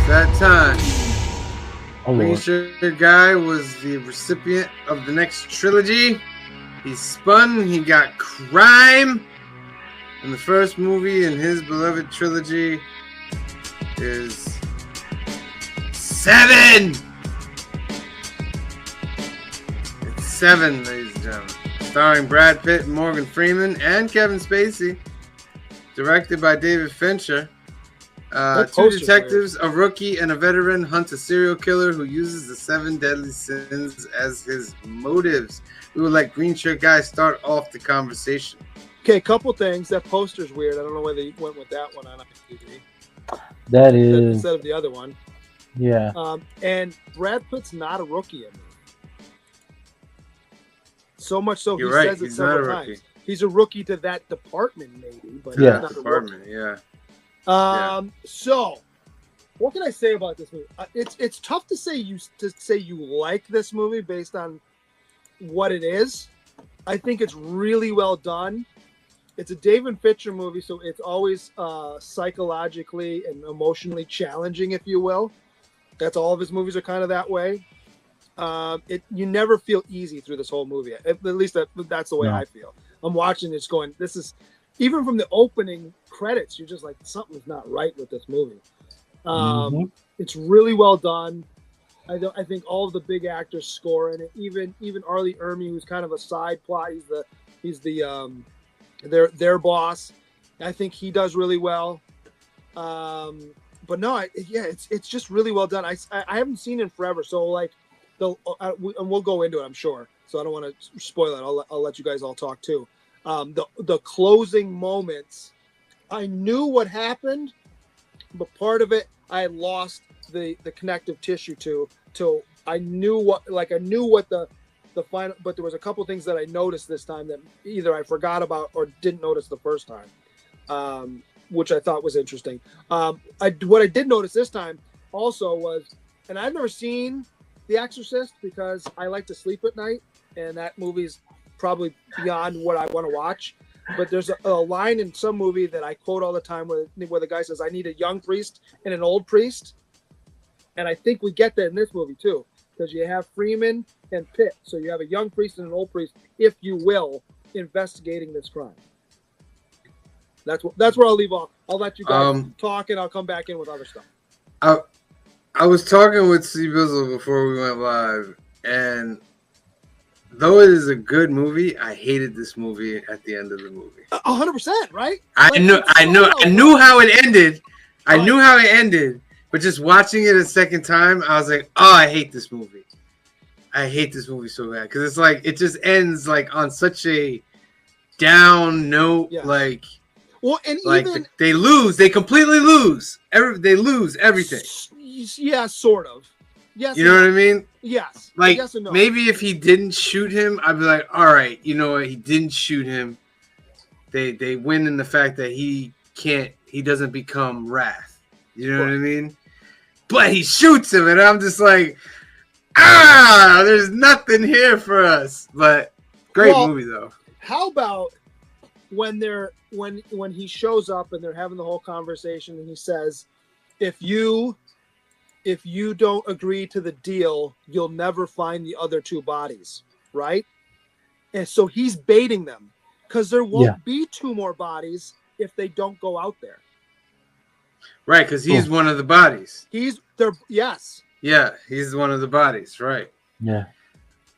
That time. Oh, Green Lord. Shirt Guy was the recipient of the next trilogy. He spun, he got crime. And the first movie in his beloved trilogy is Seven. It's Seven, ladies and gentlemen. Starring Brad Pitt, Morgan Freeman, and Kevin Spacey. Directed by David Fincher. Two detectives, a rookie and a veteran, hunt a serial killer who uses the 7 deadly sins as his motives. We would let Green Shirt Guy start off the conversation. Okay, couple things. That poster's weird. I don't know whether you went with that one on IMDb. That is instead of the other one. Yeah. And Brad Pitt's not a rookie in it. So much so You're he right. says it He's not a several rookie. times. He's a rookie to that department, maybe, but Yeah. he's not Department, a rookie. yeah. So what can I say about this movie? It's tough to say you like this movie based on what it is. I think it's really well done. It's a David Fincher movie, so it's always psychologically and emotionally challenging, if you will. That's all of his movies are kind of that way. You never feel easy through this whole movie. At least that's the way I feel. I'm watching this going, this is, even from the opening credits, you're just like, something's not right with this movie. It's really well done. I think all of the big actors score in it. Even Arlie Ermy, who's kind of a side plot. He's their boss. I think he does really well. But no, it's just really well done. I haven't seen it in forever, so like, and we'll go into it, I'm sure. So I don't want to spoil it. I'll let you guys all talk too. The closing moments, I knew what happened, but part of it I had lost the connective tissue to till I knew what the final. But there was a couple things that I noticed this time that either I forgot about or didn't notice the first time, which I thought was interesting. What I did notice this time also was, and I've never seen The Exorcist because I like to sleep at night, and that movie's probably beyond what I want to watch. But there's a line in some movie that I quote all the time where the guy says, "I need a young priest and an old priest," and I think we get that in this movie too, because you have Freeman and Pitt, so you have a young priest and an old priest, if you will, investigating this crime. That's where I'll leave off. I'll let you guys talk, and I'll come back in with other stuff. I was talking with C Bizzle before we went live, and though it is a good movie, I hated this movie at the end of the movie. 100%, right? I knew how it ended. I knew how it ended, but just watching it a second time, I was like, "Oh, I hate this movie. I hate this movie so bad," because it's like it just ends like on such a down note, like. Well, and like even they lose, they completely lose. They lose everything. Yeah, sort of. Yes, you know what I mean? Yes. Like yes and no. Maybe if he didn't shoot him, I'd be like, all right, you know what? He didn't shoot him. They win in the fact that he doesn't become Wrath. You know what I mean? But he shoots him, and I'm just like, there's nothing here for us. But great movie though. How about when he shows up and they're having the whole conversation and he says, if you don't agree to the deal, you'll never find the other 2 bodies, right? And so he's baiting them because there won't be 2 more bodies if they don't go out there. Right, because he's one of the bodies. Yes. Yeah, he's one of the bodies, right. Yeah.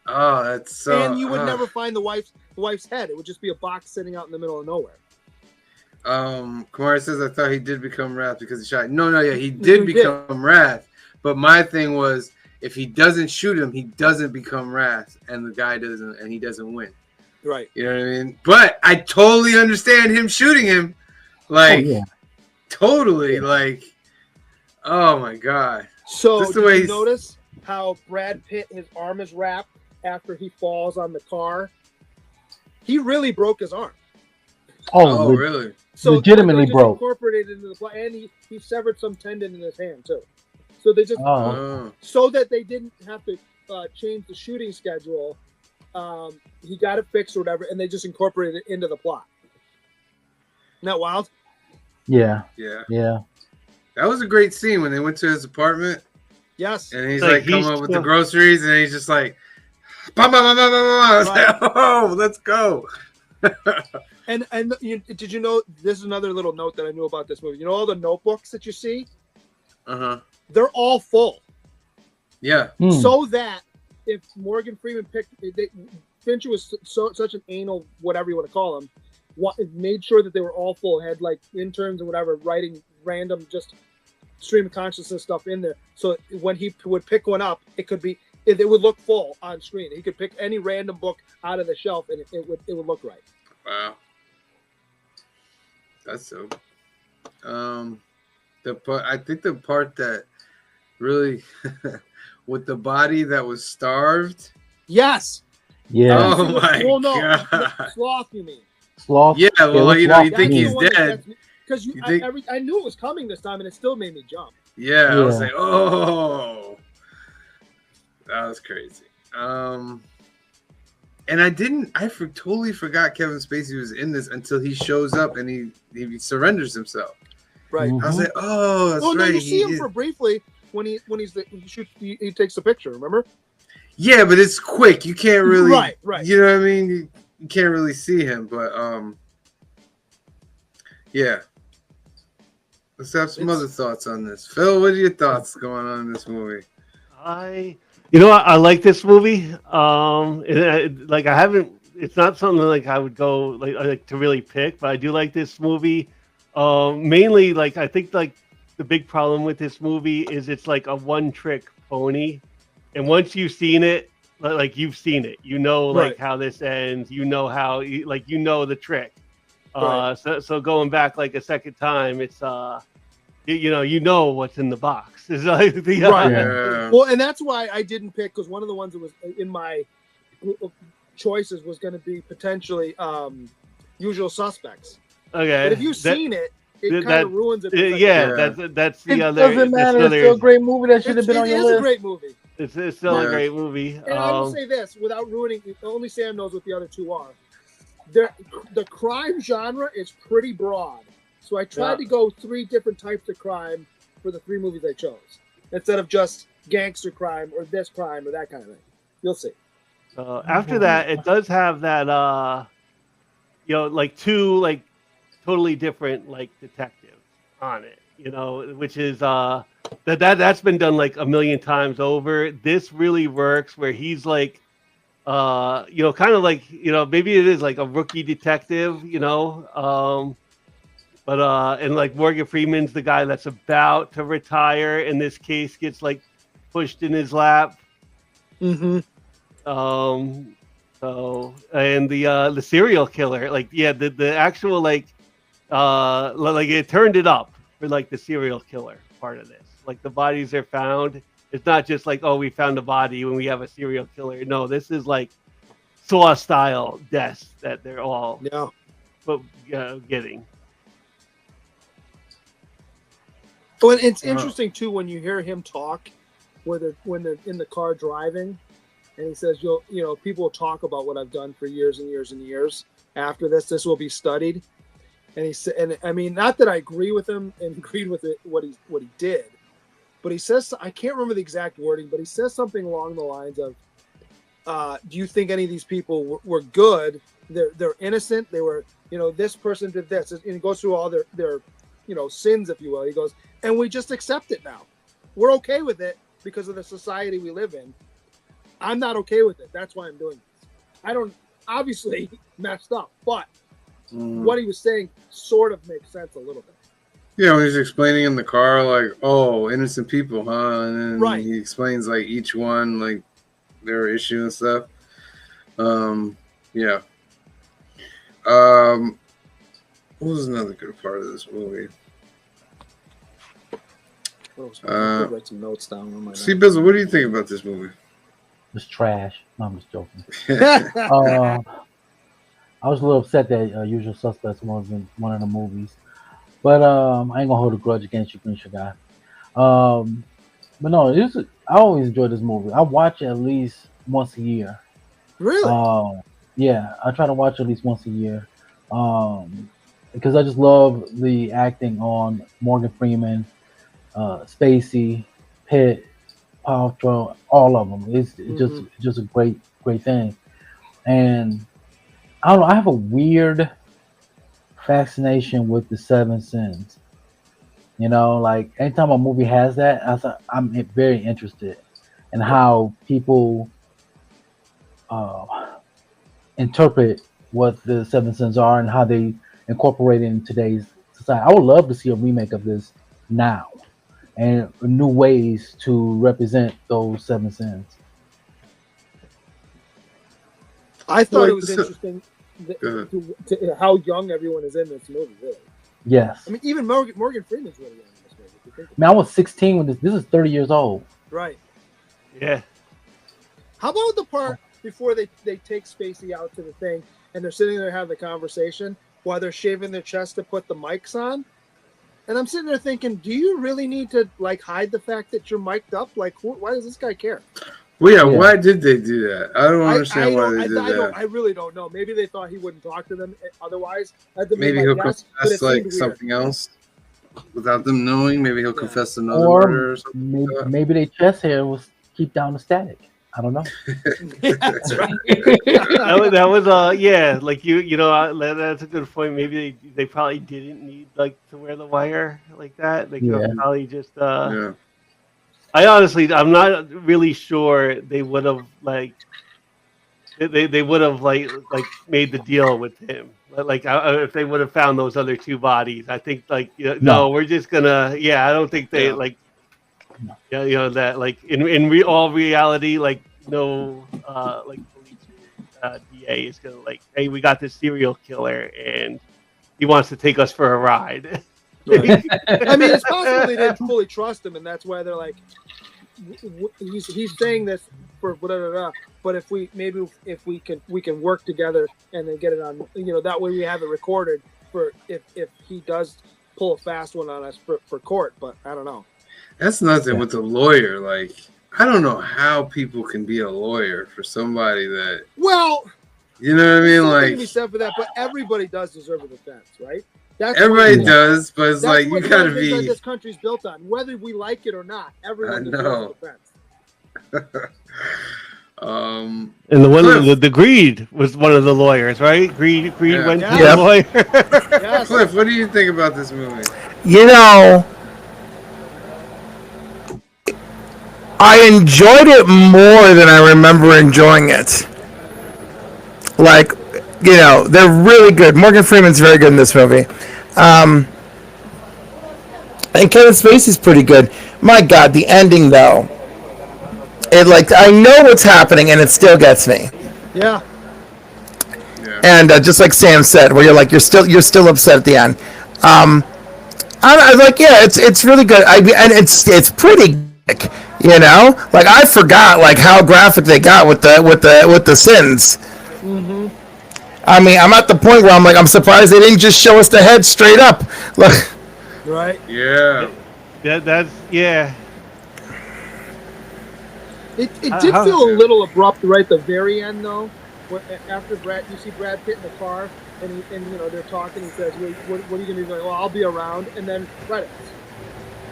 Oh, that's so... And you would never find the wife's head. It would just be a box sitting out in the middle of nowhere. Kamara says, I thought he did become Wrath because he shot. No, he did become Wrath. But my thing was, if he doesn't shoot him, he doesn't become Wrath, and the guy doesn't, and he doesn't win. Right. You know what I mean? But I totally understand him shooting him. Like, totally. Like, oh my God. So, did you notice how Brad Pitt, his arm is wrapped after he falls on the car? He really broke his arm. Oh, really? So legitimately broke. Incorporated into the plot, and he severed some tendon in his hand too. So they just so that they didn't have to change the shooting schedule. He got it fixed or whatever, and they just incorporated it into the plot. Isn't that wild? Yeah. Yeah. Yeah. That was a great scene when they went to his apartment. Yes. And he's like coming up with the groceries, and he's just like, bah, bah, bah, bah, bah, bah. I was like, oh, let's go. And did you know, this is another little note that I knew about this movie. You know all the notebooks that you see? Uh-huh. They're all full. Yeah. So that if Morgan Freeman Fincher was such an anal, whatever you want to call him, made sure that they were all full, had like interns and whatever writing random just stream of consciousness stuff in there. So when he would pick one up, it would look full on screen. He could pick any random book out of the shelf and it would look right. Wow. That's so. I think the part that really with the body that was starved. Yes. Yeah. Oh my god. Sloth, you mean? Sloth. Yeah. Well, you know, you think he's dead because I knew it was coming this time, and it still made me jump. Yeah. I was like, oh, that was crazy. And I totally forgot Kevin Spacey was in this until he shows up and he surrenders himself. Right. I was like, oh, that's right. No, you see him for briefly when he takes the picture. Remember? Yeah, but it's quick. You can't really. Right. You know what I mean? You can't really see him, but yeah. Let's have some other thoughts on this. Phil, what are your thoughts going on in this movie? I like this movie. Like I haven't. It's not something like I would go like to really pick, but I do like this movie. Mainly, like I think like the big problem with this movie is it's like a one-trick pony, and once you've seen it, like you've seen it, you know like how this ends. You know how you know the trick. So going back like a second time, it's you know what's in the box. It's like Yeah. Well, and that's why I didn't pick, because one of the ones that was in my choices was going to be potentially Usual Suspects. Okay, but if you've seen it, it kind of ruins it. That's the other. It doesn't matter. It's still a great movie that should have been on your list. It is a great movie. It's still a great movie. And I will say this, without ruining, only Sam knows what the other two are. The crime genre is pretty broad. So I tried to go 3 different types of crime for the 3 movies I chose, instead of just gangster crime or this crime or that kind of thing. You'll see. After that, it does have that, like 2 like totally different like detectives on it. Which is that's been done like a million times over. This really works where he's like, kind of like maybe it is like a rookie detective, but and like Morgan Freeman's the guy that's about to retire, and this case gets like pushed in his lap. Mm-hmm. So and the serial killer, like the actual like it turned it up for like the serial killer part of this. Like the bodies are found. It's not just like, oh, we found a body when we have a serial killer. No, this is like Saw style deaths that they're all getting. Well, and it's interesting too when you hear him talk, when they're in the car driving, and he says, people will talk about what I've done for years and years and years. After this will be studied. And he said, and I mean, not that I agree with him and agreed with it what he did, but he says, I can't remember the exact wording, but he says something along the lines of, do you think any of these people were good? They're innocent. They were, this person did this, and he goes through all their sins, if you will. He goes, and we just accept it now. We're okay with it because of the society we live in. I'm not okay with it. That's why I'm doing this. I don't, obviously messed up, but what he was saying sort of makes sense a little bit. Yeah, when he's explaining in the car, like, oh, innocent people, huh? And then he explains like each one, like their issue and stuff. Yeah. What was another good part of this movie? Write some notes down on my See, Bizzle, what do you think about this movie? It's trash. No, I'm just joking. I was a little upset that Usual Suspects wasn't one of the movies, but I ain't gonna hold a grudge against you, Grisha guy. But no, I always enjoy this movie. I watch it at least once a year. Really? Yeah, I try to watch it at least once a year, because I just love the acting on Morgan Freeman, Spacey, Pitt, Paltrow, all of them. It's just a great thing. And I don't know. I have a weird fascination with the Seven Sins. You know, like anytime a movie has that, I'm very interested in how people uh, interpret what the Seven Sins are and how they incorporate it in today's society. I would love to see a remake of this now and new ways to represent those Seven Sins. I thought it was interesting to how young everyone is in this movie. Really. Yes. I mean, even Morgan Freeman's really young in this movie. Man, I was 16 when this is 30 years old. Right. Yeah. How about the part before they take Spacey out to the thing and they're sitting there having the conversation while they're shaving their chest to put the mics on? And I'm sitting there thinking, do you really need to like hide the fact that you're mic'd up? Like, why does this guy care? Well, yeah, why did they do that? I don't understand why they did that. I really don't know. Maybe they thought he wouldn't talk to them otherwise. Maybe he'll confess like something else without them knowing. Maybe he'll confess another murder or something. Maybe their chest hair will keep down the static. I don't know. That's right. that was yeah, like you know that's a good point. Maybe they probably didn't need like to wear the wire like that. They could probably just I'm not really sure they would have like they would have like made the deal with him. Like if they would have found those other two bodies, I think like no, we're just gonna I don't think they like that like in all reality like no like police DA is gonna like, hey, we got this serial killer and he wants to take us for a ride. Right. I mean, it's possible they didn't fully trust him, and that's why they're like, he's saying this for whatever. But if we can work together and then get it on, that way we have it recorded for if he does pull a fast one on us for court. But I don't know. That's nothing with the lawyer. Like, I don't know how people can be a lawyer for somebody that. Well, you know what I mean? Like, to be said for that, but everybody does deserve a defense, right? Everybody does, but it's like you gotta be. That's what this country's built on. Whether we like it or not, everyone deserves a defense. And the Greed was one of the lawyers, right? Greed went to the lawyer. Yes. Cliff, what do you think about this movie? I enjoyed it more than I remember enjoying it. Like, they're really good. Morgan Freeman's very good in this movie. And Kevin Spacey's pretty good. My God, the ending, though. I know what's happening, and it still gets me. Yeah. And just like Sam said, where you're still upset at the end. I was like, it's really good. And it's pretty good, Like, I forgot, like, how graphic they got with the sins. Mm-hmm. I mean, I'm at the point where I'm like, I'm surprised they didn't just show us the head straight up. Right. Yeah. That's. It did feel a little abrupt right at the very end, though. After you see Brad Pitt in the car, and they're talking. He says, "What are you gonna do?" Like, well, I'll be around, and then credits.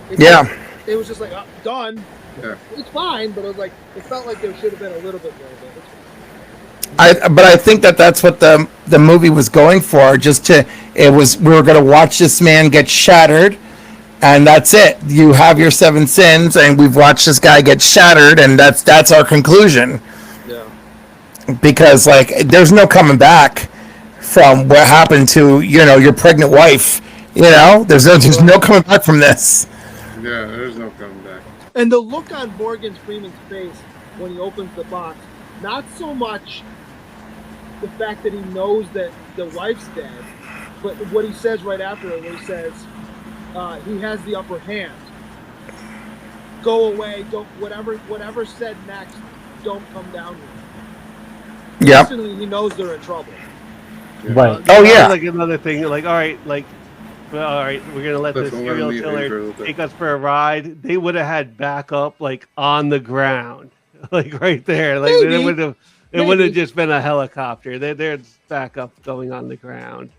It was just like done. Yeah. It's fine, but it was like it felt like there should have been a little bit more of it. But I think that's what the movie was going for. We were going to watch this man get shattered, and that's it. You have your seven sins, and we've watched this guy get shattered, and that's our conclusion. Yeah. Because there's no coming back from what happened to your pregnant wife. There's no coming back from this. Yeah, there's no coming back. And the look on Morgan Freeman's face when he opens the box, not so much the fact that he knows that the wife's dead, but what he says right after it, where he says he has the upper hand. Go away, don't whatever said next, don't come down here. Yeah. Instantly, he knows they're in trouble. Right. Oh yeah. Like another thing, like all right, we're gonna let this serial killer take us for a ride. They would have had backup like on the ground, like right there. Like it would have just been a helicopter. There's backup going on the ground.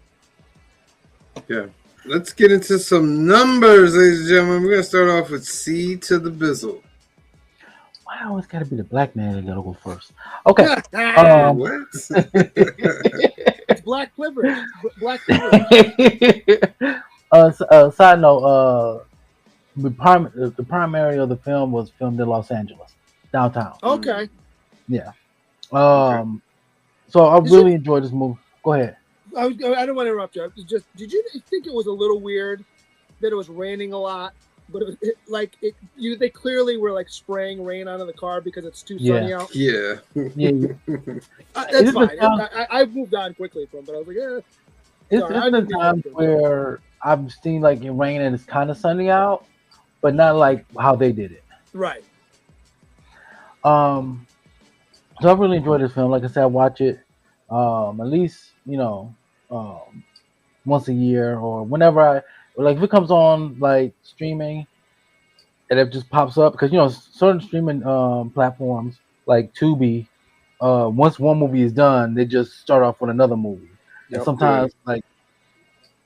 Yeah. Let's get into some numbers, ladies and gentlemen. We're gonna start off with C to the Bizzle. Why always gotta be the black man that gotta go first? Okay. What? It's black privilege. Black privilege. Side note, the primary of the film was filmed in Los Angeles, downtown. Okay. Yeah. So I really enjoyed this movie. Go ahead. I don't want to interrupt you. Just, did you think it was a little weird that it was raining a lot? But they clearly were like spraying rain onto the car because it's too sunny out. Yeah. That's fine. I moved on quickly from, but I was like, yeah. It's been times where I've seen like it rain and it's kind of sunny out, but not like how they did it. Right. So I really enjoyed this film. Like I said, I watch it at least once a year or whenever if it comes on like streaming and it just pops up because certain streaming platforms like Tubi, once one movie is done, they just start off with another movie. Yep, and sometimes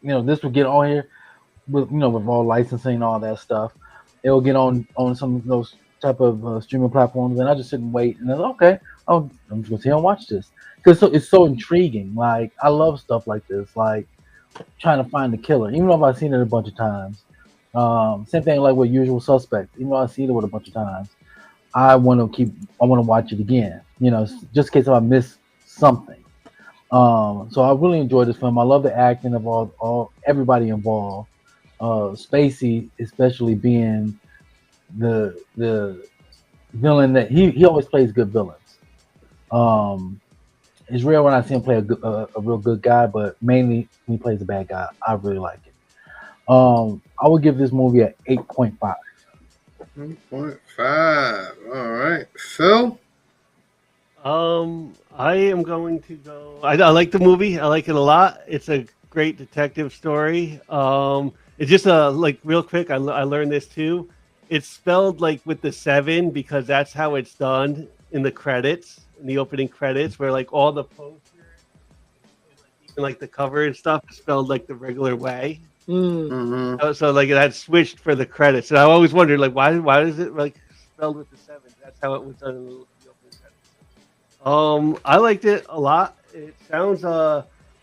this will get on here with all licensing and all that stuff. It will get on some of those type of streaming platforms, and I just sit and wait. And then okay, I'm just gonna sit and watch this because it's so intriguing. Like I love stuff like this, like trying to find the killer, even though I've seen it a bunch of times. Same thing like with Usual Suspects. Even though I've seen it a bunch of times, I want to watch it again. Just in case I miss something. So I really enjoyed this film. I love the acting of all everybody involved. Spacey, especially being the villain that he always plays good villains. It's rare when I see him play a real good guy, but mainly when he plays a bad guy, I really like it. I would give this movie an 8.5. 8.5. All right, Phil. I am going to go. I like the movie. I like it a lot. It's a great detective story. It's just real quick. I learned this too. It's spelled like with the 7 because that's how it's done in the credits, in the opening credits, where like all the posters, and, even like the cover and stuff, is spelled like the regular way. Mm-hmm. So like it had switched for the credits, and I always wondered like why is it like spelled with the 7? That's how it was done in the opening credits. I liked it a lot. It sounds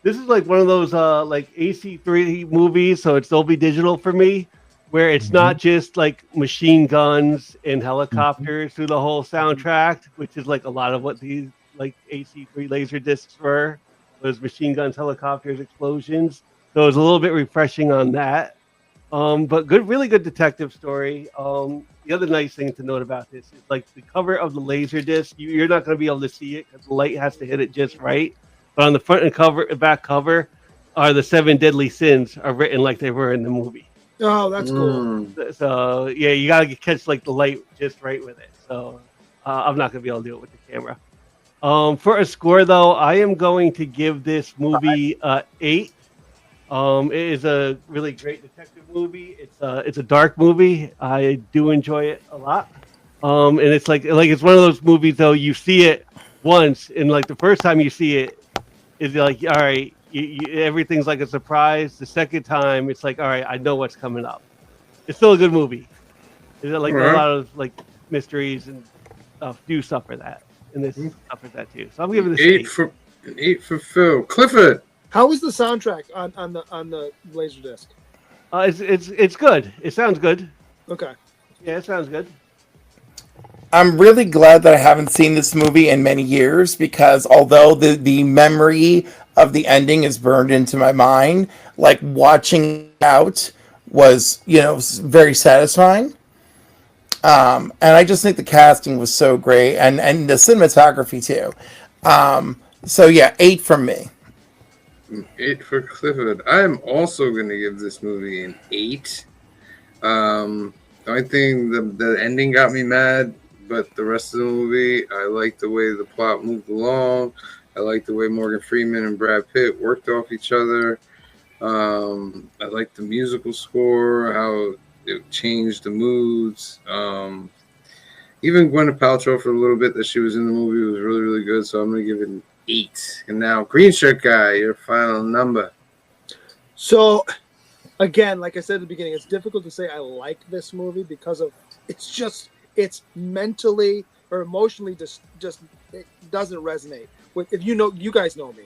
this is like one of those like AC3 movies, so it's Dolby Digital for me, where it's not just like machine guns and helicopters through the whole soundtrack, which is like a lot of what these like AC3 laser discs were. Those machine guns, helicopters, explosions. So it was a little bit refreshing on that. But really good detective story. The other nice thing to note about this is like the cover of the laser disc. You're not going to be able to see it because the light has to hit it just right. But on the front and back cover are the 7 deadly sins are written like they were in the movie. Oh, that's cool. So yeah, you got to catch like the light just right with it. So I'm not going to be able to do it with the camera. For a score though, I am going to give this movie 8. It is a really great detective movie. It's a dark movie. I do enjoy it a lot. And it's like it's one of those movies though you see it once, and like the first time you see it is like all right, everything's like a surprise. The second time it's like all right, I know what's coming up. It's still a good movie. Is it like a lot of like mysteries and do suffer that, and this suffers that too. So I'm giving this 8 for Phil. Clifford. How was the soundtrack on the Laserdisc? It's good. It sounds good. Okay. Yeah, it sounds good. I'm really glad that I haven't seen this movie in many years because although the memory of the ending is burned into my mind, like watching it out was very satisfying. And I just think the casting was so great and the cinematography too. So yeah, 8 from me. 8 for Clifford. I'm also going to give this movie an 8. The only thing, the ending got me mad, but the rest of the movie, I liked the way the plot moved along. I liked the way Morgan Freeman and Brad Pitt worked off each other. I liked the musical score, how it changed the moods. Even Gwyneth Paltrow for a little bit that she was in the movie was really, really good, so I'm going to give it an 8. And now, Green Shirt Guy, your final number. So, again, like I said at the beginning, it's difficult to say I like this movie because of it's mentally or emotionally just it doesn't resonate with, if you guys know me.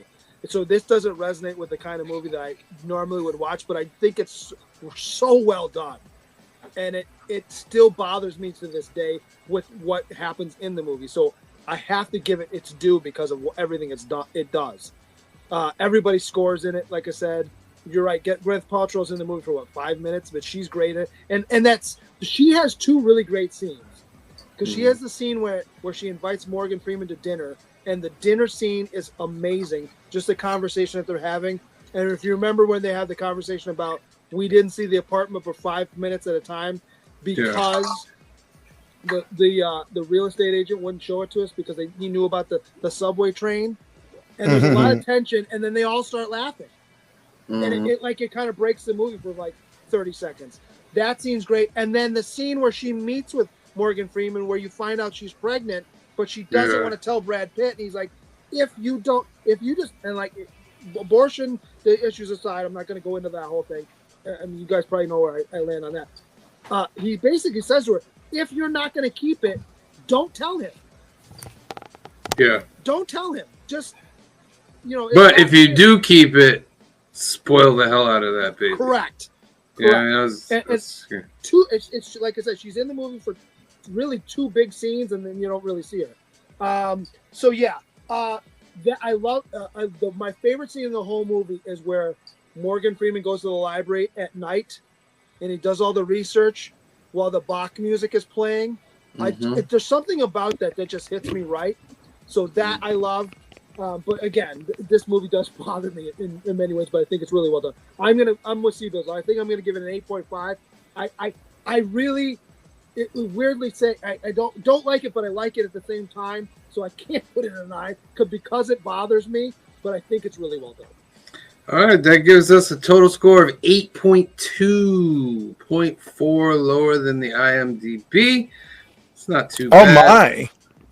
So this doesn't resonate with the kind of movie that I normally would watch, but I think it's so well done. And it still bothers me to this day with what happens in the movie. So I have to give it its due because of everything it does. Everybody scores in it, like I said. You're right. Gwyneth Paltrow's in the movie for 5 minutes, but she's great at it. And she has two really great scenes. Because she has the scene where she invites Morgan Freeman to dinner, and the dinner scene is amazing. Just the conversation that they're having. And if you remember when they had the conversation about we didn't see the apartment for 5 minutes at a time because the real estate agent wouldn't show it to us because he knew about the subway train. And there's a lot of tension, and then they all start laughing. And it kind of breaks the movie for like 30 seconds. That scene's great. And then the scene where she meets with Morgan Freeman, where you find out she's pregnant, but she doesn't want to tell Brad Pitt. And he's like, abortion, the issues aside, I'm not going to go into that whole thing. I mean, you guys probably know where I land on that. He basically says to her, if you're not going to keep it, don't tell him. Yeah. Don't tell him. Just, But if you do keep it, spoil the hell out of that baby. Correct. Yeah, it's like I said, she's in the movie for really two big scenes, and then you don't really see her. I love my favorite scene in the whole movie is where Morgan Freeman goes to the library at night, and he does all the research while the Bach music is playing. There's something about that just hits me right. So that I love. But again, this movie does bother me in many ways, but I think it's really well done. I'm with C-Bills. I think I'm gonna give it an 8.5. I really weirdly say I don't like it, but I like it at the same time. So I can't put it a 9 because it bothers me. But I think it's really well done. All right, that gives us a total score of 8.2, 0.4 lower than the IMDb. It's not too bad. Oh my.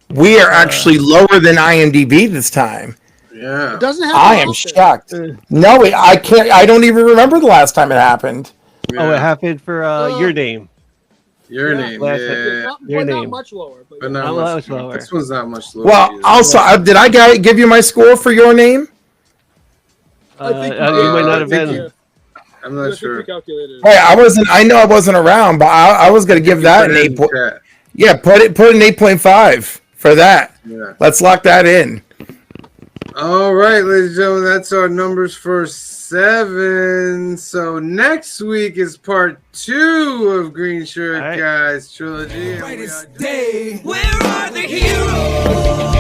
We are actually lower than IMDb this time. Yeah. It doesn't happen I am often. shocked. No, I can't. I don't even remember the last time it happened. Yeah. Oh, it happened for Your Name. Your Name. Yeah. Not much lower. But not much lower. This one's not much lower. Well, either. also, did I give you my score for Your Name? I think you might not have been. I'm not sure. Hey, I know I wasn't around, but I was going to give that an 8. Yeah, put an 8.5 for that. Yeah. Let's lock that in. All right, ladies and gentlemen, that's our numbers for 7. So next week is part 2 of Green Shirt Guys Trilogy. Brightest day. Where are the heroes?